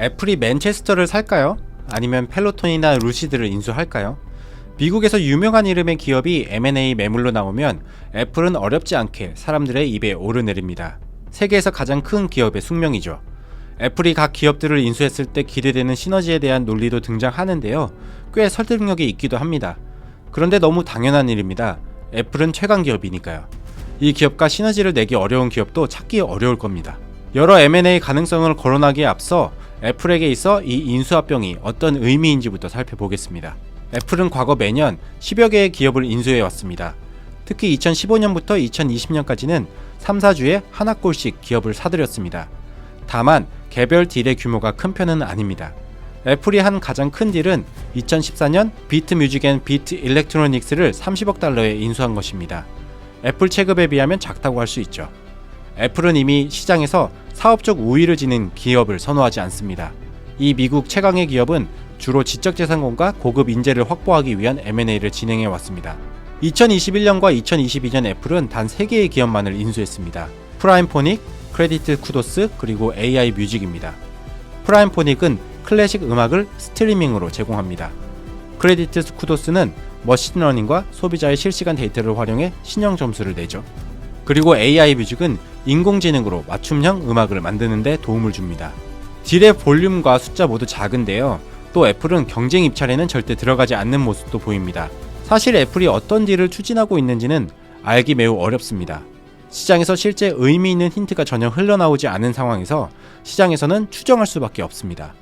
애플이 맨체스터를 살까요? 아니면 펠로톤이나 루시드를 인수할까요? 미국에서 유명한 이름의 기업이 M&A 매물로 나오면 애플은 어렵지 않게 사람들의 입에 오르내립니다. 세계에서 가장 큰 기업의 숙명이죠. 애플이 각 기업들을 인수했을 때 기대되는 시너지에 대한 논리도 등장하는데요. 꽤 설득력이 있기도 합니다. 그런데 너무 당연한 일입니다. 애플은 최강 기업이니까요. 이 기업과 시너지를 내기 어려운 기업도 찾기 어려울 겁니다. 여러 M&A 가능성을 거론하기에 앞서 애플에게 있어 이 인수합병이 어떤 의미인지부터 살펴보겠습니다. 애플은 과거 매년 10여 개의 기업을 인수해왔습니다. 특히 2015년부터 2020년까지는 3, 4주에 하나꼴씩 기업을 사들였습니다. 다만 개별 딜의 규모가 큰 편은 아닙니다. 애플이 한 가장 큰 딜은 2014년 비트 뮤직 앤 비트 일렉트로닉스를 30억 달러에 인수한 것입니다. 애플 체급에 비하면 작다고 할 수 있죠. 애플은 이미 시장에서 사업적 우위를 지닌 기업을 선호하지 않습니다. 이 미국 최강의 기업은 주로 지적재산권과 고급 인재를 확보하기 위한 M&A를 진행해 왔습니다. 2021년과 2022년 애플은 단 3개의 기업만을 인수했습니다. 프라임포닉, 크레디트 쿠도스, 그리고 AI 뮤직입니다. 프라임포닉은 클래식 음악을 스트리밍으로 제공합니다. 크레디트 쿠도스는 머신러닝과 소비자의 실시간 데이터를 활용해 신형 점수를 내죠. 그리고 AI 뮤직은 인공지능으로 맞춤형 음악을 만드는 데 도움을 줍니다. 딜의 볼륨과 숫자 모두 작은데요. 또 애플은 경쟁 입찰에는 절대 들어가지 않는 모습도 보입니다. 사실 애플이 어떤 딜을 추진하고 있는지는 알기 매우 어렵습니다. 시장에서 실제 의미 있는 힌트가 전혀 흘러나오지 않은 상황에서 시장에서는 추정할 수밖에 없습니다.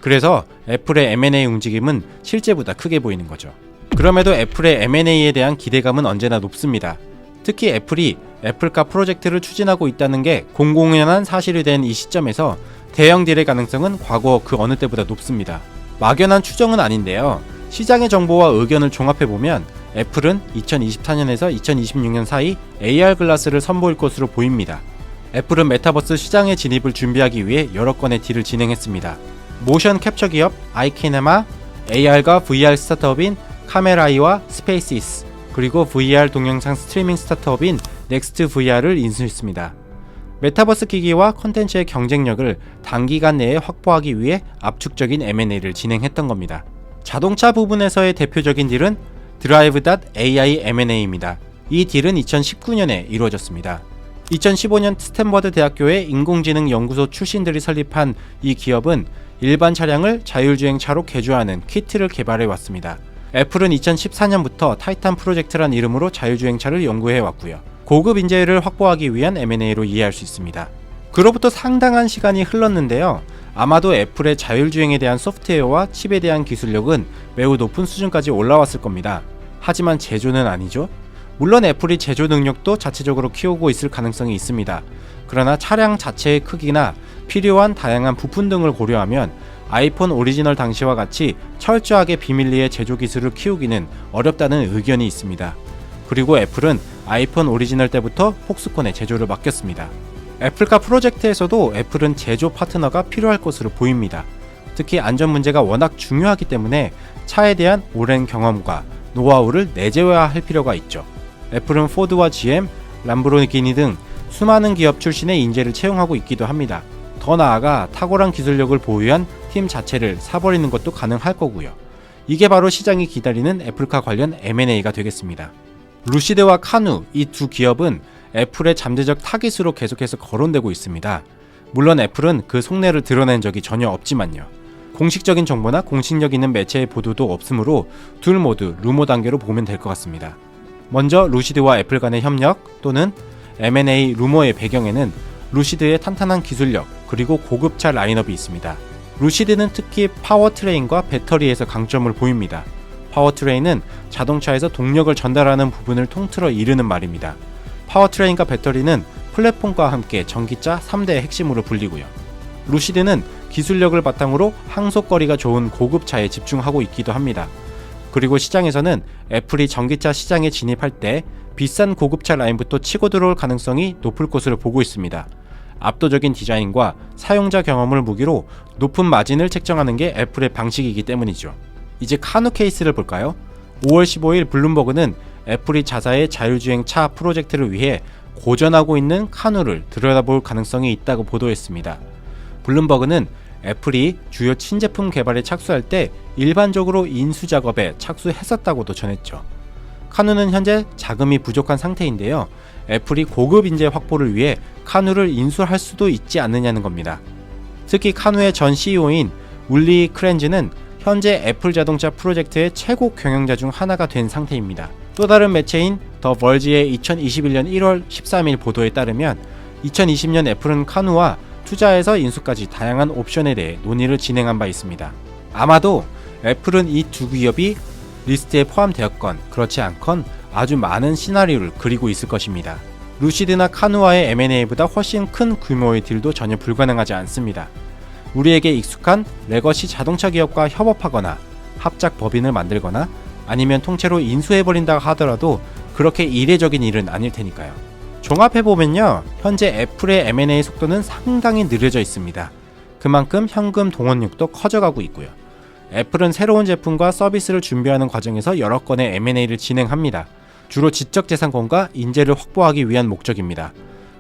그래서 애플의 M&A 움직임은 실제보다 크게 보이는 거죠. 그럼에도 애플의 M&A에 대한 기대감은 언제나 높습니다. 특히 애플이 애플카 프로젝트를 추진하고 있다는 게 공공연한 사실이 된 이 시점에서 대형 딜의 가능성은 과거 그 어느 때보다 높습니다. 막연한 추정은 아닌데요. 시장의 정보와 의견을 종합해보면 애플은 2024년에서 2026년 사이 AR 글라스를 선보일 것으로 보입니다. 애플은 메타버스 시장의 진입을 준비하기 위해 여러 건의 딜을 진행했습니다. 모션 캡처 기업 아이키네마, AR과 VR 스타트업인 카메라이와 스페이시스, 그리고 VR 동영상 스트리밍 스타트업인 넥스트 VR을 인수했습니다. 메타버스 기기와 콘텐츠의 경쟁력을 단기간 내에 확보하기 위해 압축적인 M&A를 진행했던 겁니다. 자동차 부분에서의 대표적인 딜은 드라이브.ai M&A입니다. 이 딜은 2019년에 이루어졌습니다. 2015년 스탠퍼드 대학교의 인공지능 연구소 출신들이 설립한 이 기업은 일반 차량을 자율주행차로 개조하는 키트를 개발해 왔습니다. 애플은 2014년부터 타이탄 프로젝트란 이름으로 자율주행차를 연구해 왔고요. 고급 인재를 확보하기 위한 M&A로 이해할 수 있습니다. 그로부터 상당한 시간이 흘렀는데요. 아마도 애플의 자율주행에 대한 소프트웨어와 칩에 대한 기술력은 매우 높은 수준까지 올라왔을 겁니다. 하지만 제조는 아니죠. 물론 애플이 제조 능력도 자체적으로 키우고 있을 가능성이 있습니다. 그러나 차량 자체의 크기나 필요한 다양한 부품 등을 고려하면 아이폰 오리지널 당시와 같이 철저하게 비밀리에 제조 기술을 키우기는 어렵다는 의견이 있습니다. 그리고 애플은 아이폰 오리지널 때부터 폭스콘에 제조를 맡겼습니다. 애플카 프로젝트에서도 애플은 제조 파트너가 필요할 것으로 보입니다. 특히 안전 문제가 워낙 중요하기 때문에 차에 대한 오랜 경험과 노하우를 내재화할 필요가 있죠. 애플은 포드와 GM, 람보르기니 등 수많은 기업 출신의 인재를 채용하고 있기도 합니다. 더 나아가 탁월한 기술력을 보유한 팀 자체를 사버리는 것도 가능할 거고요. 이게 바로 시장이 기다리는 애플카 관련 M&A가 되겠습니다. 루시드와 카누, 이 두 기업은 애플의 잠재적 타깃으로 계속해서 거론되고 있습니다. 물론 애플은 그 속내를 드러낸 적이 전혀 없지만요. 공식적인 정보나 공신력 있는 매체의 보도도 없으므로 둘 모두 루머 단계로 보면 될 것 같습니다. 먼저 루시드와 애플 간의 협력 또는 M&A 루머의 배경에는 루시드의 탄탄한 기술력 그리고 고급차 라인업이 있습니다. 루시드는 특히 파워트레인과 배터리에서 강점을 보입니다. 파워트레인은 자동차에서 동력을 전달하는 부분을 통틀어 이르는 말입니다. 파워트레인과 배터리는 플랫폼과 함께 전기차 3대의 핵심으로 불리고요. 루시드는 기술력을 바탕으로 항속거리가 좋은 고급차에 집중하고 있기도 합니다. 그리고 시장에서는 애플이 전기차 시장에 진입할 때 비싼 고급차 라인부터 치고 들어올 가능성이 높을 것으로 보고 있습니다. 압도적인 디자인과 사용자 경험을 무기로 높은 마진을 책정하는 게 애플의 방식이기 때문이죠. 이제 카누 케이스를 볼까요? 5월 15일 블룸버그는 애플이 자사의 자율주행 차 프로젝트를 위해 고전하고 있는 카누를 들여다볼 가능성이 있다고 보도했습니다. 블룸버그는 애플이 주요 신제품 개발에 착수할 때 일반적으로 인수 작업에 착수했었다고도 전했죠. 카누는 현재 자금이 부족한 상태인데요. 애플이 고급 인재 확보를 위해 카누를 인수할 수도 있지 않느냐는 겁니다. 특히 카누의 전 CEO인 울리 크렌즈는 현재 애플 자동차 프로젝트의 최고 경영자 중 하나가 된 상태입니다. 또 다른 매체인 더 벌지의 2021년 1월 13일 보도에 따르면 2020년 애플은 카누와 투자해서 인수까지 다양한 옵션에 대해 논의를 진행한 바 있습니다. 아마도 애플은 이 두 기업이 리스트에 포함되었건 그렇지 않건 아주 많은 시나리오를 그리고 있을 것입니다. 루시드나 카누와의 M&A보다 훨씬 큰 규모의 딜도 전혀 불가능하지 않습니다. 우리에게 익숙한 레거시 자동차 기업과 협업하거나 합작 법인을 만들거나 아니면 통째로 인수해버린다 하더라도 그렇게 이례적인 일은 아닐 테니까요. 종합해보면요, 현재 애플의 M&A 속도는 상당히 느려져 있습니다. 그만큼 현금 동원력도 커져가고 있고요. 애플은 새로운 제품과 서비스를 준비하는 과정에서 여러 건의 M&A를 진행합니다. 주로 지적재산권과 인재를 확보하기 위한 목적입니다.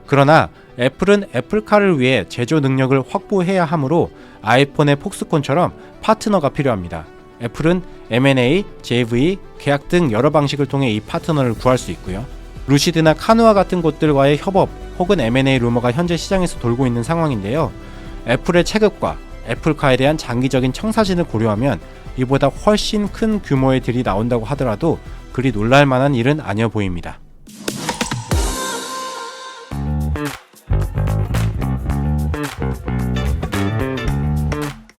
그러나 애플은 애플카를 위해 제조 능력을 확보해야 하므로 아이폰의 폭스콘처럼 파트너가 필요합니다. 애플은 M&A, JV, 계약 등 여러 방식을 통해 이 파트너를 구할 수 있고요. 루시드나 카누와 같은 곳들과의 협업 혹은 M&A 루머가 현재 시장에서 돌고 있는 상황인데요. 애플의 체급과 애플카에 대한 장기적인 청사진을 고려하면 이보다 훨씬 큰 규모의 딜이 나온다고 하더라도 그리 놀랄 만한 일은 아니어 보입니다.